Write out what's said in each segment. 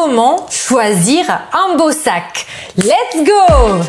Comment choisir un beau sac? Let's go!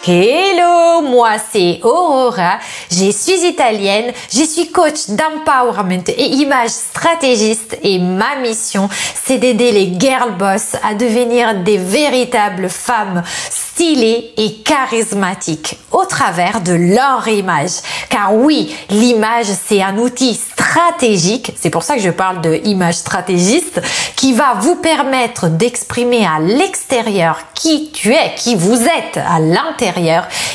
Hello, moi c'est Aurora, je suis italienne, je suis coach d'empowerment et image stratégiste et ma mission c'est d'aider les girl boss à devenir des véritables femmes stylées et charismatiques au travers de leur image. Car oui, l'image c'est un outil stratégique, c'est pour ça que je parle de image stratégiste, qui va vous permettre d'exprimer à l'extérieur qui tu es, qui vous êtes à l'intérieur.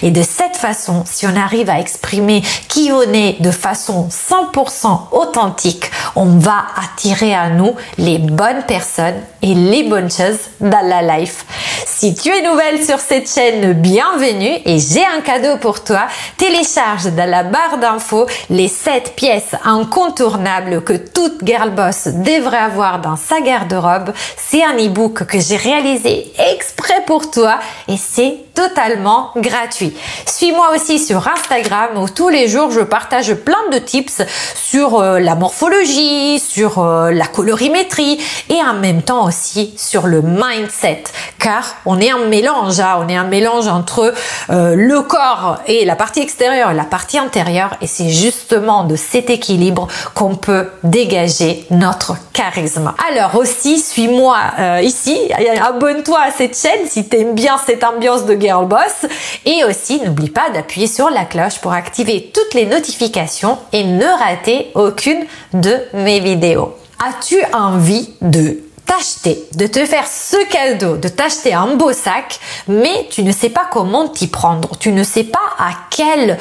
Et de cette façon, si on arrive à exprimer qui on est de façon 100% authentique, on va attirer à nous les bonnes personnes et les bonnes choses dans la life. Si tu es nouvelle sur cette chaîne, bienvenue et j'ai un cadeau pour toi. Télécharge dans la barre d'infos les 7 pièces incontournables que toute girl boss devrait avoir dans sa garde-robe. C'est un e-book que j'ai réalisé exprès pour toi et c'est totalement gratuit. Suis-moi aussi sur Instagram où tous les jours je partage plein de tips sur la morphologie, sur la colorimétrie et en même temps aussi sur le mindset. Car on est un mélange, on est un mélange entre le corps et la partie extérieure et la partie intérieure et c'est justement de cet équilibre qu'on peut dégager notre charisme. Alors aussi, suis-moi ici, abonne-toi à cette chaîne si tu aimes bien cette ambiance de girl boss et aussi n'oublie pas d'appuyer sur la cloche pour activer toutes les notifications et ne rater aucune de mes vidéos. As-tu envie de t'acheter, de te faire ce cadeau, de t'acheter un beau sac, mais tu ne sais pas comment t'y prendre, tu ne sais pas à quels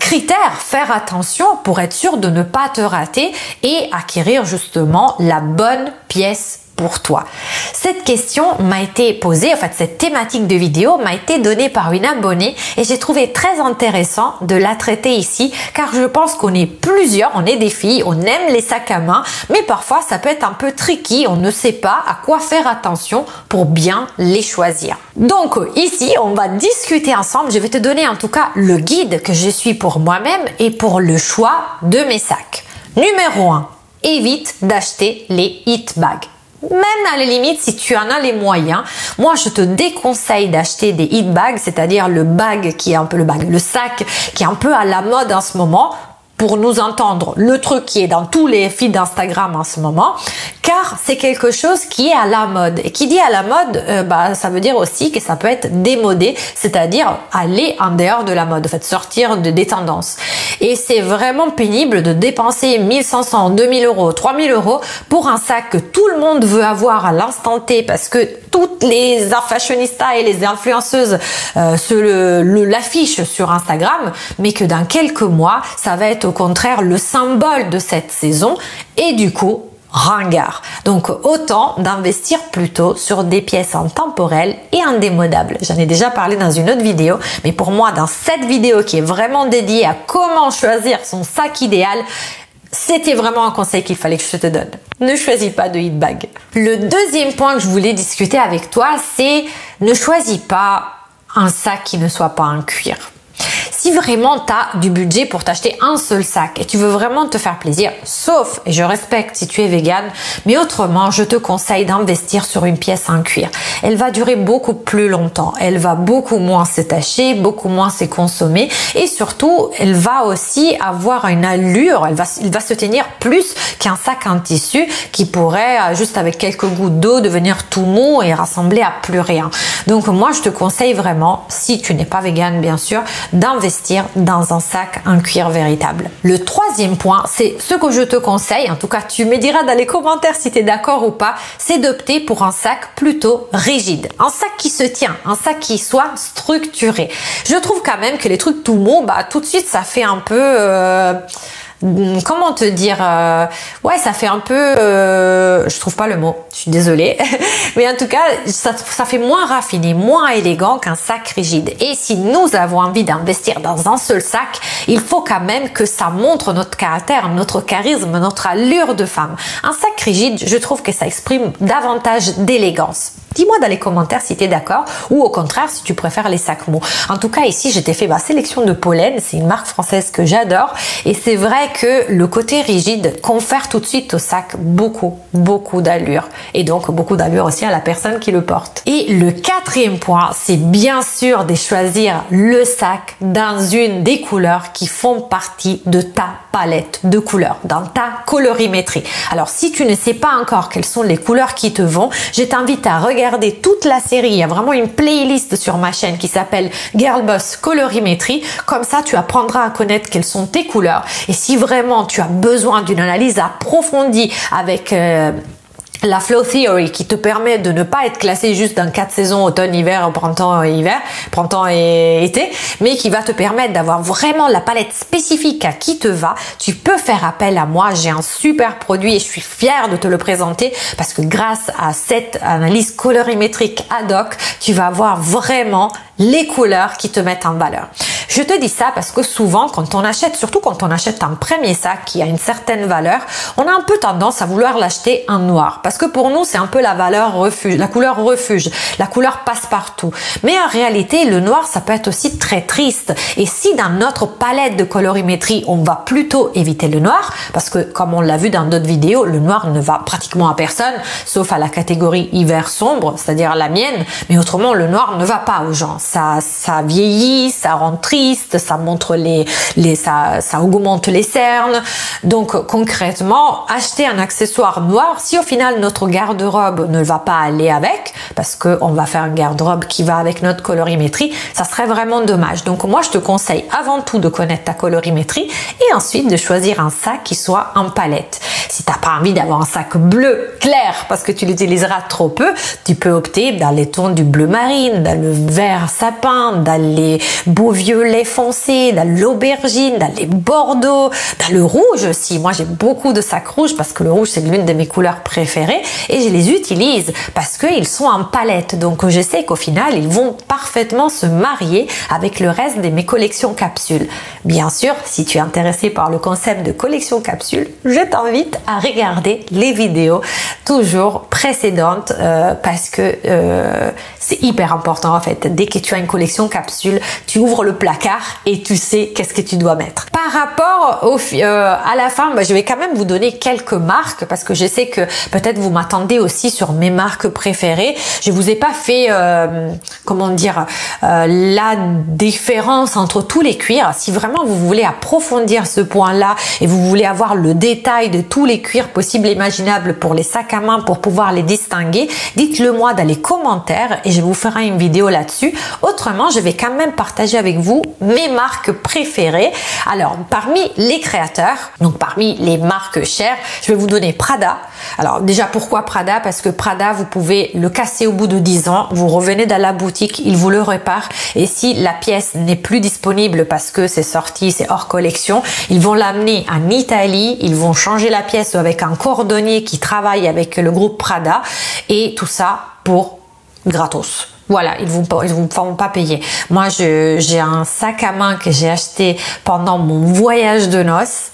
critères faire attention pour être sûr de ne pas te rater et acquérir justement la bonne pièce pour toi. Cette question m'a été posée, en fait cette thématique de vidéo m'a été donnée par une abonnée et j'ai trouvé très intéressant de la traiter ici car je pense qu'on est plusieurs, on est des filles, on aime les sacs à main mais parfois ça peut être un peu tricky, on ne sait pas à quoi faire attention pour bien les choisir. Donc ici on va discuter ensemble, je vais te donner en tout cas le guide que je suis pour moi-même et pour le choix de mes sacs. Numéro 1, évite d'acheter les hit bags. Même à la limite, si tu en as les moyens, moi je te déconseille d'acheter des hit bags, c'est-à-dire le bag qui est un peu le sac qui est un peu à la mode en ce moment. Pour nous entendre, le truc qui est dans tous les feeds d'Instagram en ce moment, car c'est quelque chose qui est à la mode. Et qui dit à la mode, ça veut dire aussi que ça peut être démodé, c'est-à-dire aller en dehors de la mode, en fait, sortir des tendances. Et c'est vraiment pénible de dépenser 1500, 2000 euros, 3000 euros pour un sac que tout le monde veut avoir à l'instant T parce que toutes les fashionistas et les influenceuses l'affichent sur Instagram, mais que dans quelques mois, ça va être au contraire le symbole de cette saison et du coup, ringard. Donc autant d'investir plutôt sur des pièces intemporelles et indémodables. J'en ai déjà parlé dans une autre vidéo, mais pour moi, dans cette vidéo qui est vraiment dédiée à comment choisir son sac idéal, c'était vraiment un conseil qu'il fallait que je te donne. Ne choisis pas de hit bag. Le deuxième point que je voulais discuter avec toi, c'est ne choisis pas un sac qui ne soit pas en cuir. Si vraiment tu as du budget pour t'acheter un seul sac et tu veux vraiment te faire plaisir, sauf, et je respecte si tu es végane, mais autrement, je te conseille d'investir sur une pièce en cuir. Elle va durer beaucoup plus longtemps, elle va beaucoup moins se tacher, beaucoup moins se consommer et surtout, elle va aussi avoir une allure, il va se tenir plus qu'un sac en tissu qui pourrait, juste avec quelques gouttes d'eau, devenir tout mou et rassembler à plus rien. Donc moi, je te conseille vraiment, si tu n'es pas végane bien sûr, d'investir dans un sac en cuir véritable. Le troisième point, c'est ce que je te conseille, en tout cas tu me diras dans les commentaires si tu es d'accord ou pas, c'est d'opter pour un sac plutôt rigide. Un sac qui se tient, un sac qui soit structuré. Je trouve quand même que les trucs tout mous, tout de suite ça fait un peu... comment te dire, ouais, ça fait un peu, je trouve pas le mot, je suis désolée, mais en tout cas, ça fait moins raffiné, moins élégant qu'un sac rigide. Et si nous avons envie d'investir dans un seul sac, il faut quand même que ça montre notre caractère, notre charisme, notre allure de femme. Un sac rigide, je trouve que ça exprime davantage d'élégance. Dis-moi dans les commentaires si tu es d'accord ou au contraire si tu préfères les sacs mous. En tout cas, ici, je t'ai fait ma sélection de pollen. C'est une marque française que j'adore. Et c'est vrai que le côté rigide confère tout de suite au sac beaucoup d'allure. Et donc, beaucoup d'allure aussi à la personne qui le porte. Et le quatrième point, c'est bien sûr de choisir le sac dans une des couleurs qui font partie de ta palette de couleurs, dans ta colorimétrie. Alors, si tu ne sais pas encore quelles sont les couleurs qui te vont, je t'invite à regarder toute la série. Il y a vraiment une playlist sur ma chaîne qui s'appelle Girl Boss Colorimétrie. Comme ça, tu apprendras à connaître quelles sont tes couleurs. Et si vraiment tu as besoin d'une analyse approfondie avec la Flow Theory qui te permet de ne pas être classé juste dans 4 saisons, automne, hiver, printemps et été, mais qui va te permettre d'avoir vraiment la palette spécifique à qui te va, tu peux faire appel à moi. J'ai un super produit et je suis fière de te le présenter parce que grâce à cette analyse colorimétrique ad hoc, tu vas avoir vraiment les couleurs qui te mettent en valeur. Je te dis ça parce que souvent, quand on achète, surtout quand on achète un premier sac qui a une certaine valeur, on a un peu tendance à vouloir l'acheter en noir. Parce que pour nous, c'est un peu la valeur refuge, la couleur refuge, la couleur passe-partout. Mais en réalité, le noir, ça peut être aussi très triste. Et si dans notre palette de colorimétrie, on va plutôt éviter le noir, parce que comme on l'a vu dans d'autres vidéos, le noir ne va pratiquement à personne, sauf à la catégorie hiver sombre, c'est-à-dire la mienne. Mais autrement, le noir ne va pas aux gens. Ça vieillit, ça rend triste, ça montre ça augmente les cernes. Donc concrètement, acheter un accessoire noir, si au final notre garde-robe ne va pas aller avec, parce que on va faire un garde-robe qui va avec notre colorimétrie, ça serait vraiment dommage. Donc moi je te conseille avant tout de connaître ta colorimétrie et ensuite de choisir un sac qui soit en palette. Si t'as pas envie d'avoir un sac bleu clair parce que tu l'utiliseras trop peu, tu peux opter dans les tons du bleu marine, dans le vert sapin, dans les beaux violets foncés, dans l'aubergine, dans les bordeaux, dans le rouge aussi. Moi, j'ai beaucoup de sacs rouges parce que le rouge, c'est l'une de mes couleurs préférées et je les utilise parce qu'ils sont en palette. Donc, je sais qu'au final, ils vont parfaitement se marier avec le reste de mes collections capsules. Bien sûr, si tu es intéressé par le concept de collection capsule, je t'invite à regarder les vidéos toujours précédentes parce que c'est hyper important en fait. Dès que tu as une collection capsule, tu ouvres le placard et tu sais qu'est-ce que tu dois mettre. Par rapport à la fin, je vais quand même vous donner quelques marques parce que je sais que peut-être vous m'attendez aussi sur mes marques préférées. Je vous ai pas fait la différence entre tous les cuirs. Si vraiment vous voulez approfondir ce point-là et vous voulez avoir le détail de tous les cuirs possibles et imaginables pour les sacs à main pour pouvoir les distinguer, dites-le moi dans les commentaires et je vous ferai une vidéo là-dessus. Autrement, je vais quand même partager avec vous mes marques préférées. Alors, parmi les créateurs, donc parmi les marques chères, je vais vous donner Prada. Alors déjà, pourquoi Prada? Parce que Prada, vous pouvez le casser au bout de 10 ans, vous revenez dans la boutique, ils vous le réparent et si la pièce n'est plus disponible parce que c'est sorti, c'est hors collection, ils vont l'amener en Italie, ils vont changer la pièce avec un cordonnier qui travaille avec le groupe Prada et tout ça pour gratos. Voilà, ils vous font pas payer. Moi, j'ai un sac à main que j'ai acheté pendant mon voyage de noces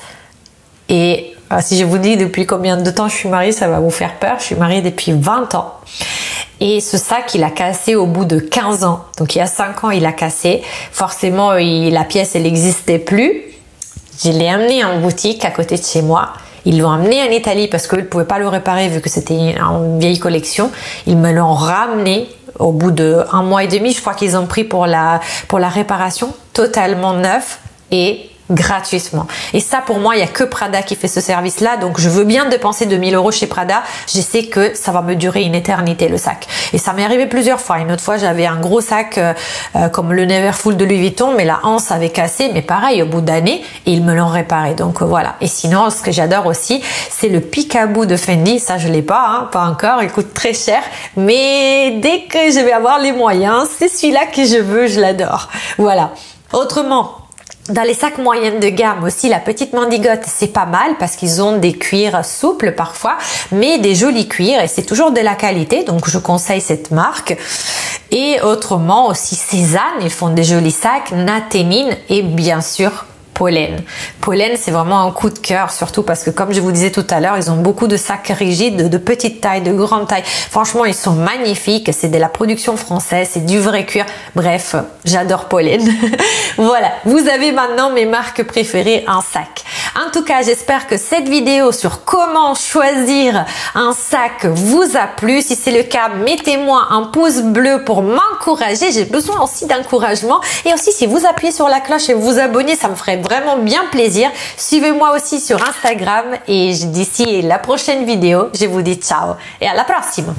et si je vous dis depuis combien de temps je suis mariée, ça va vous faire peur. Je suis mariée depuis 20 ans. Et ce sac, il a cassé au bout de 15 ans. Donc, il y a 5 ans, il a cassé. Forcément, la pièce, elle n'existait plus. Je l'ai amené en boutique à côté de chez moi. Ils l'ont amené en Italie parce qu'ils ne pouvaient pas le réparer vu que c'était une vieille collection. Ils me l'ont ramené au bout de 1 mois et demi. Je crois qu'ils ont pris pour la réparation, totalement neuf et gratuitement. Et ça, pour moi, il n'y a que Prada qui fait ce service-là. Donc, je veux bien dépenser 2000 € chez Prada. Je sais que ça va me durer une éternité, le sac. Et ça m'est arrivé plusieurs fois. Une autre fois, j'avais un gros sac comme le Neverfull de Louis Vuitton, mais la anse avait cassé. Mais pareil, au bout d'années, et ils me l'ont réparé. Donc, voilà. Et sinon, ce que j'adore aussi, c'est le Peekaboo de Fendi. Ça, je l'ai pas, pas encore. Il coûte très cher. Mais dès que je vais avoir les moyens, c'est celui-là que je veux. Je l'adore. Voilà. Autrement, dans les sacs moyennes de gamme aussi, la petite Mandigote, c'est pas mal parce qu'ils ont des cuirs souples parfois, mais des jolis cuirs et c'est toujours de la qualité. Donc, je conseille cette marque. Et autrement aussi, Cézanne, ils font des jolis sacs, Naténine et bien sûr Pollen. Pollen, c'est vraiment un coup de cœur, surtout parce que comme je vous disais tout à l'heure, ils ont beaucoup de sacs rigides, de petite taille, de grande taille. Franchement, ils sont magnifiques. C'est de la production française, c'est du vrai cuir. Bref, j'adore Pollen. Voilà, vous avez maintenant mes marques préférées en sac. En tout cas, j'espère que cette vidéo sur comment choisir un sac vous a plu. Si c'est le cas, mettez-moi un pouce bleu pour m'encourager. J'ai besoin aussi d'encouragement. Et aussi, si vous appuyez sur la cloche et vous abonnez, ça me ferait vraiment bien plaisir. Suivez-moi aussi sur Instagram. Et d'ici la prochaine vidéo, je vous dis ciao et à la prochaine.